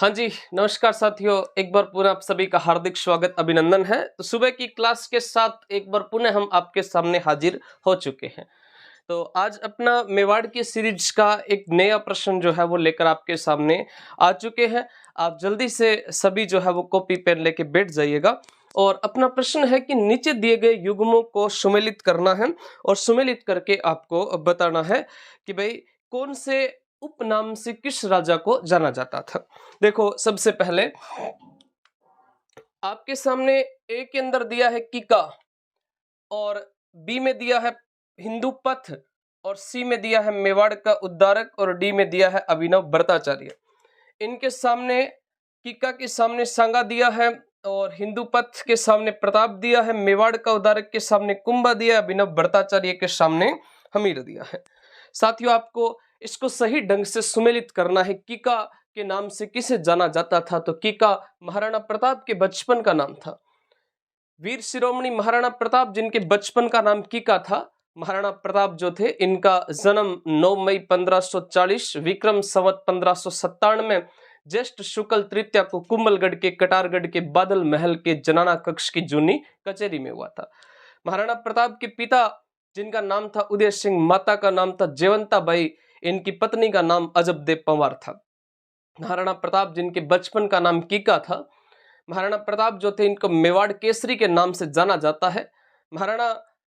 हाँ जी, नमस्कार साथियों। एक बार पुनः आप सभी का हार्दिक स्वागत अभिनंदन है। तो सुबह की क्लास के साथ एक बार पुनः हम आपके सामने हाजिर हो चुके हैं। तो आज अपना मेवाड़ की सीरीज का एक नया प्रश्न जो है वो लेकर आपके सामने आ चुके हैं। आप जल्दी से सभी जो है वो कॉपी पेन लेके बैठ जाइएगा। और अपना प्रश्न है कि नीचे दिए गए युग्मों को सुमेलित करना है और सुमेलित करके आपको बताना है कि भाई कौन से उपनाम से किस राजा को जाना जाता था। देखो, सबसे पहले आपके सामने ए के अंदर दिया है किका, और बी में दिया है हिंदू पथ, और सी में दिया है मेवाड़ का उद्धारक, और डी में दिया है अभिनव भट्टाचार्य। इनके सामने किका के सामने सांगा दिया है, और हिंदू पथ के सामने प्रताप दिया है, मेवाड़ का उद्धारक के सामने कुंभा दिया है, अभिनव भट्टाचार्य के सामने हमीर दिया है। साथियों, आपको इसको सही ढंग से सुमेलित करना है। किका के नाम से किसे जाना जाता था? तो किका महाराणा प्रताप के बचपन का नाम था। वीर शिरोमणि महाराणा प्रताप जिनके बचपन का नाम किका था। महाराणा प्रताप जो थे, इनका जन्म 9 मई 1540 विक्रम संवत 1597 ज्येष्ठ शुक्ल तृतीया को कुंभलगढ़ के कटारगढ़ के बादल महल के जनाना कक्ष की जूनी कचेरी में हुआ था। महाराणा प्रताप के पिता जिनका नाम था उदय सिंह, माता का नाम था जयवंता बाई, इनकी पत्नी का नाम अजबदेव पंवार था। महाराणा प्रताप जिनके बचपन का नाम किका था। महाराणा प्रताप जो थे, इनको मेवाड़ केसरी के नाम से जाना जाता है। महाराणा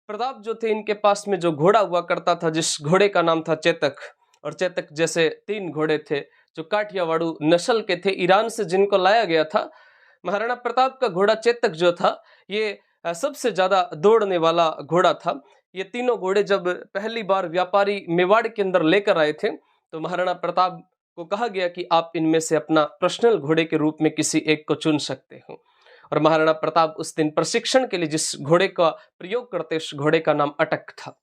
प्रताप जो थे, इनके पास में जो घोड़ा हुआ करता था, जिस घोड़े का नाम था चेतक, और चेतक जैसे 3 घोड़े थे जो काठियावाड़ू नस्ल के थे, ईरान से जिनको लाया गया था। महाराणा प्रताप का घोड़ा चेतक जो था, ये सबसे ज्यादा दौड़ने वाला घोड़ा था। ये तीनों घोड़े जब पहली बार व्यापारी मेवाड़ के अंदर लेकर आए थे, तो महाराणा प्रताप को कहा गया कि आप इनमें से अपना पर्सनल घोड़े के रूप में किसी एक को चुन सकते हो। और महाराणा प्रताप उस दिन प्रशिक्षण के लिए जिस घोड़े का प्रयोग करते, उस घोड़े का नाम अटक था।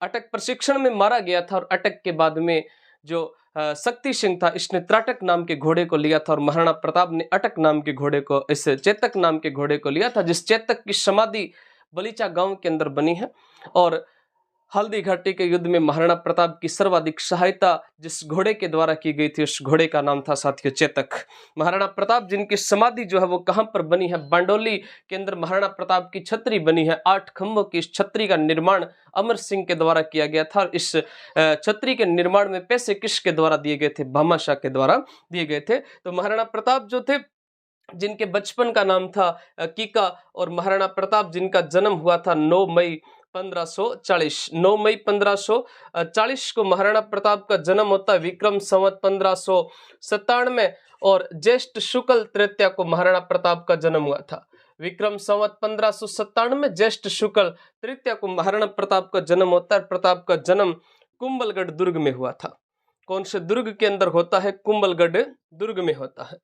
अटक प्रशिक्षण में मारा गया था, और अटक के बाद में जो शक्ति सिंह था, इसने त्राटक नाम के घोड़े को लिया था, और महाराणा प्रताप ने अटक नाम के घोड़े को, इस चेतक नाम के घोड़े को लिया था, जिस चेतक की समाधि बलीचा गांव के अंदर बनी है। और हल्दी घाटी के युद्ध में महाराणा प्रताप की सर्वाधिक सहायता जिस घोड़े के द्वारा की गई थी, उस घोड़े का नाम था साथियों चेतक। महाराणा प्रताप जिनकी समाधि जो है वो कहां पर बनी है? बांडोली के अंदर महाराणा प्रताप की छतरी बनी है। 8 खंभों की इस छतरी का निर्माण अमर सिंह के द्वारा किया गया था। और इस छतरी के निर्माण में पैसे किसके द्वारा दिए गए थे? भामाशाह के द्वारा दिए गए थे। तो महाराणा प्रताप जो थे, जिनके बचपन का नाम था किका, और महाराणा प्रताप जिनका जन्म हुआ था 9 मई 1540। 9 मई 1540 को महाराणा प्रताप का जन्म होता है। विक्रम संवत 1597 और ज्येष्ठ शुक्ल तृतीया को महाराणा प्रताप का जन्म हुआ था। विक्रम संवत 1597 ज्येष्ठ शुक्ल तृतीया को महाराणा प्रताप का जन्म होता है। प्रताप का जन्म कुंभलगढ़ दुर्ग में हुआ था। कौन से दुर्ग के अंदर होता है? कुंभलगढ़ दुर्ग में होता है।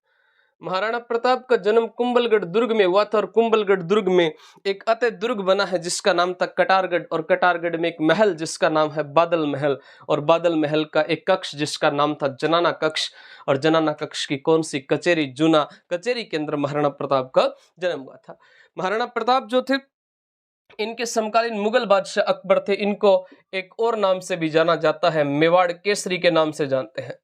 महाराणा प्रताप का जन्म कुंभलगढ़ दुर्ग में हुआ था, और कुंभलगढ़ दुर्ग में एक अतः दुर्ग बना है जिसका नाम था कटारगढ़, और कटारगढ़ में एक महल जिसका नाम है बादल महल, और बादल महल का एक कक्ष जिसका नाम था जनाना कक्ष, और जनाना कक्ष की कौन सी कचेरी? जूना कचेरी के अंदर महाराणा प्रताप का जन्म हुआ था। महाराणा प्रताप जो थे, इनके समकालीन मुगल बादशाह अकबर थे, इनको एक और नाम से भी जाना जाता है, मेवाड़ केसरी के नाम से जानते हैं।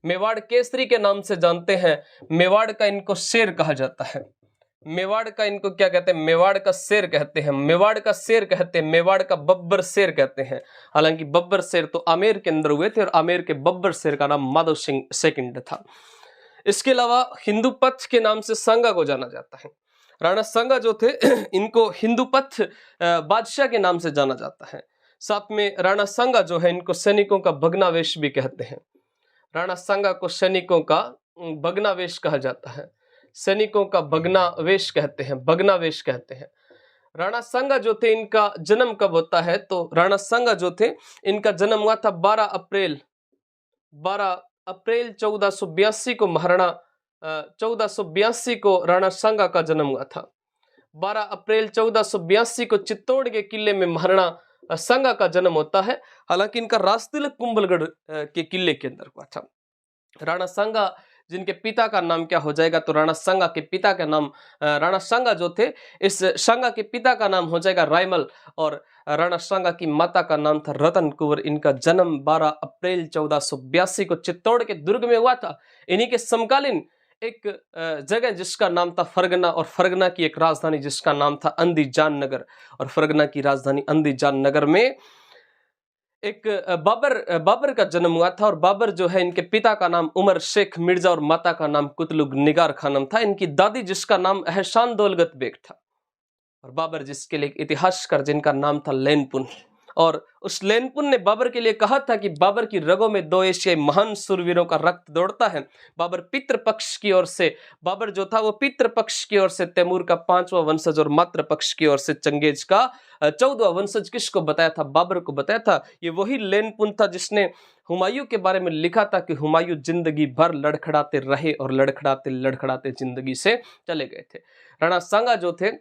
मेवाड़ केसरी के नाम से जानते हैं। मेवाड़ का इनको शेर कहा जाता है। मेवाड़ का इनको क्या कहते हैं? मेवाड़ का शेर कहते हैं। मेवाड़ का शेर कहते हैं। मेवाड़ का बब्बर शेर कहते हैं। हालांकि बब्बर शेर तो आमेर के अंदर हुए थे, और आमेर के बब्बर शेर का नाम माधव सिंह सेकंड था। इसके अलावा हिंदू पथ के नाम से सांगा को जाना जाता है। राणा सांगा जो थे, इनको हिंदू पथ बादशाह के नाम से जाना जाता है। साथ में राणा सांगा जो है, इनको सैनिकों का भग्नावेश भी कहते हैं। राणा सांगा को सैनिकों का भग्नावेश कहा जाता है। सैनिकों का भग्नावेश कहते हैं, भग्नावेश कहते हैं। राणा सांगा जो थे, इनका जन्म कब होता है? तो राणा सांगा जो थे, इनका जन्म हुआ था 12 अप्रैल 1482 को। महाराणा 1482 को राणा सांगा का जन्म हुआ था। 12 अप्रैल 1482 को चित्तौड़ के किले में महाराणा सांगा का जन्म होता है। हालांकि इनका राजतिलक कुंभलगढ़ के किले के अंदर हुआ था। राणा सांगा जिनके पिता का नाम क्या हो जाएगा? तो राणा सांगा के पिता का नाम, राणा सांगा जो थे, इस सांगा के पिता का नाम हो जाएगा रायमल, और राणा सांगा की माता का नाम था रतन कुंवर। इनका जन्म 12 अप्रैल 1482 को चित्तौड़ के दुर्ग में हुआ था। इन्हीं के समकालीन एक जगह जिसका नाम था फरगना, और फरगना की एक राजधानी जिसका नाम था अंदीजान नगर, और फरगना की राजधानी अंदीजान नगर में एक बाबर का जन्म हुआ था। और बाबर जो है, इनके पिता का नाम उमर शेख मिर्जा और माता का नाम कुतलुग निगार खानम था। इनकी दादी जिसका नाम एहसान दौलत बेग था, और बाबर जिसके लिए इतिहासकार जिनका नाम था लेनपुन। और उस लेनपुन ने बाबर के लिए कहा था कि बाबर की रगों में 2 एशियाई महान सूरवीरों का रक्त दौड़ता है। बाबर पितृपक्ष की ओर से, बाबर जो था वो पितृपक्ष की ओर से तैमूर का 5वां वंशज, और मातृपक्ष की ओर से चंगेज का 14वां वंशज। किसको बताया था? बाबर को बताया था। ये वही लेनपुन था जिसने हुमायूं के बारे में लिखा था कि हुमायूं जिंदगी भर लड़खड़ाते रहे और लड़खड़ाते लड़खड़ाते जिंदगी से चले गए थे। राणा सांगा जो थे,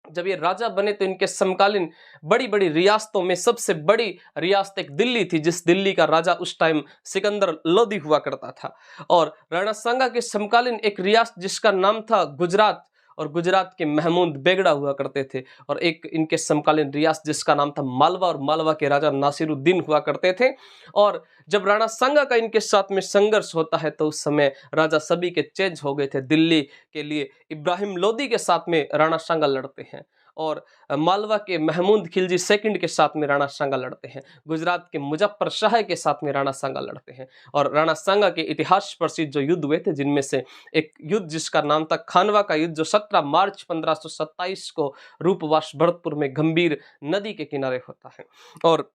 जब ये राजा बने तो इनके समकालीन बड़ी बड़ी रियासतों में सबसे बड़ी रियासत एक दिल्ली थी, जिस दिल्ली का राजा उस टाइम सिकंदर लोदी हुआ करता था। और राणा सांगा के समकालीन एक रियासत जिसका नाम था गुजरात, और गुजरात के महमूद बेगड़ा हुआ करते थे। और एक इनके समकालीन रियासत जिसका नाम था मालवा, और मालवा के राजा नासिरुद्दीन हुआ करते थे। और जब राणा सांगा का इनके साथ में संघर्ष होता है तो उस समय राजा सभी के चेंज हो गए थे। दिल्ली के लिए इब्राहिम लोदी के साथ में राणा सांगा लड़ते हैं, और मालवा के महमूद खिलजी सेकंड के साथ में राणा सांगा लड़ते हैं। गुजरात के मुजफ्फर शाह के साथ में राणा सांगा लड़ते हैं। और राणा सांगा के इतिहास प्रसिद्ध जो युद्ध हुए थे, जिनमें से एक युद्ध जिसका नाम था खानवा का युद्ध, जो 17 मार्च 1527 को रूपवास भरतपुर में गंभीर नदी के किनारे होता है। और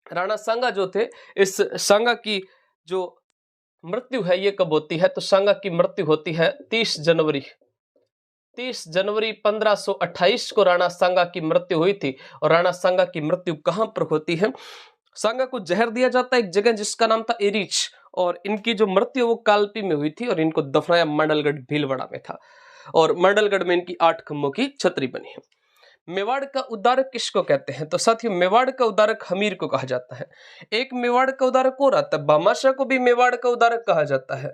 राणा सांगा जो थे, इस सांगा की जो मृत्यु है ये कब होती है? तो सांगा की मृत्यु होती है 30 जनवरी 1528 को राणा सांगा की मृत्यु हुई थी। और राणा सांगा की मृत्यु कहां पर होती है? सांगा को जहर दिया जाता है एक जगह जिसका नाम था एरिच, और इनकी जो मृत्यु वो कालपी में हुई थी, और इनको दफनाया मंडलगढ़ भीलवाड़ा में था। और मंडलगढ़ में इनकी 8 खंभों की छतरी बनी है। मेवाड़ का उद्धारक किसको कहते हैं? तो साथियों, मेवाड़ का उद्धारक हमीर को कहा जाता है। एक मेवाड़ का उद्धारक और आता है, भामाशाह को भी मेवाड़ का उद्धारक कहा जाता है,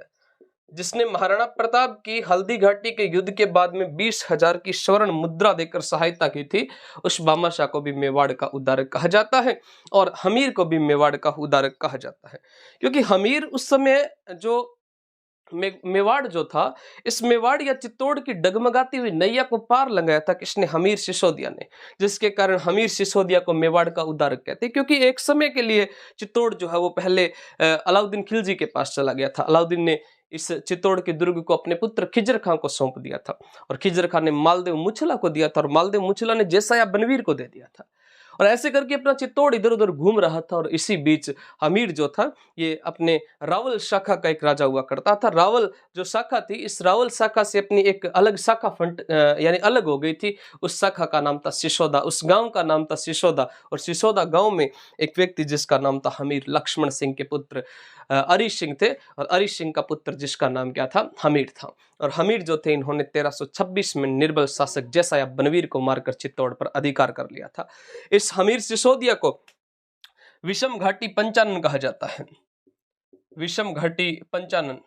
जिसने महाराणा प्रताप की हल्दी घाटी के युद्ध के बाद में 20,000 की स्वर्ण मुद्रा देकर सहायता की थी। उस भामाशाह को भी मेवाड़ का उद्धारक कहा जाता है। और हमीर को भी मेवाड़ का उद्धारक कहा जाता है, क्योंकि हमीर उस समय जो मेवाड़ जो था, इस मेवाड़ या चित्तौड़ की डगमगाती हुई नैया को पार लगाया था किसने? हमीर सिसोदिया ने, जिसके कारण हमीर सिसोदिया को मेवाड़ का उद्धारक कहते हैं। क्योंकि एक समय के लिए चित्तौड़ जो है वो पहले अलाउद्दीन खिलजी के पास चला गया था। अलाउद्दीन ने इस चित्तौड़ के दुर्ग को अपने पुत्र खिजर खां को सौंप दिया था, और खिजर खां ने मालदेव मुछला को दिया था, और मालदेव मुछला ने जैसाया बनवीर को दे दिया था। और ऐसे करके अपना चित्तौड़ इधर उधर घूम रहा था। और इसी बीच हमीर जो था ये अपने रावल शाखा का एक राजा हुआ करता था। रावल जो शाखा थी, इस रावल शाखा से अपनी एक अलग शाखा यानी अलग हो गई थी। उस शाखा का नाम था सिसोदा, उस गांव का नाम था सिसोदा। और सिसोदा गांव में एक व्यक्ति जिसका नाम था हमीर, लक्ष्मण सिंह के पुत्र अरी सिंह थे, और अरी सिंह का पुत्र जिसका नाम क्या था? हमीर था। और हमीर जो थे, इन्होंने 1326 में निर्बल शासक जैसाया बनवीर को मारकर चित्तौड़ पर अधिकार कर लिया था। इस हमीर सिसोदिया को विषम घाटी पंचानन कहा जाता है। विषम घाटी पंचानन,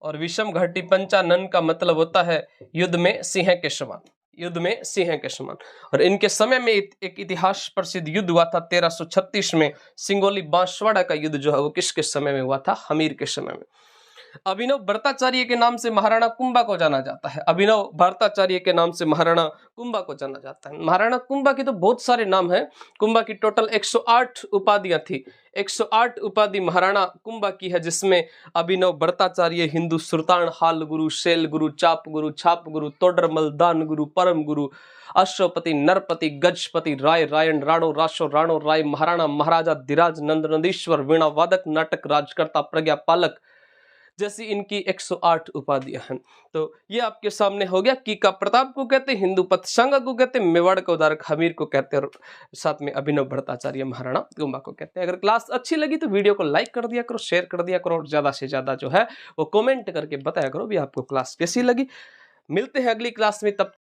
और विषम घाटी पंचानन का मतलब होता है युद्ध में सिंह के समान, युद्ध में सिंह के समान। और इनके समय में एक इतिहास प्रसिद्ध युद्ध हुआ था 1336 में, सिंगोली बांसवाड़ा का युद्ध जो है वो किसके समय में हुआ था? हमीर के समय में। अभिनव भट्टाचार्य के नाम से महाराणा कुंभा को जाना जाता है। अभिनव भट्टाचार्य के नाम से महाराणा कुंभा को जाना जाता है। महाराणा कुंभा के तो बहुत सारे नाम हैं। कुंभा की टोटल 108 उपाधियां थी। 108 उपाधि महाराणा कुंभा की है, जिसमें अभिनव भट्टाचार्य, हिंदू सुल्तान, हाल गुरु, शैल गुरु, चाप गुरु, छाप गुरु, तोडरमल, दान गुरु, परम गुरु, अश्वपति, नरपति, गजपति, राय, रायण, राणो, राशो, राणो, राय, महाराणा, महाराजा, धीराज, नंद, नंदीश्वर, वीणा वादक, नाटक राजकर्ता, प्रज्ञा पालक, जैसी इनकी 108 उपाधियां हैं। तो ये आपके सामने हो गया। कीका प्रताप को कहते हैं, हिंदू पथ सांगा को कहते हैं, मेवाड़ का उद्धारक हमीर को कहते हैं, और साथ में अभिनव भट्टाचार्य महाराणा कुंभा को कहते हैं। अगर क्लास अच्छी लगी तो वीडियो को लाइक कर दिया करो, शेयर कर दिया करो, और ज्यादा से ज्यादा जो है वो कमेंट करके बताया करो भी आपको क्लास कैसी लगी। मिलते हैं अगली क्लास में, तब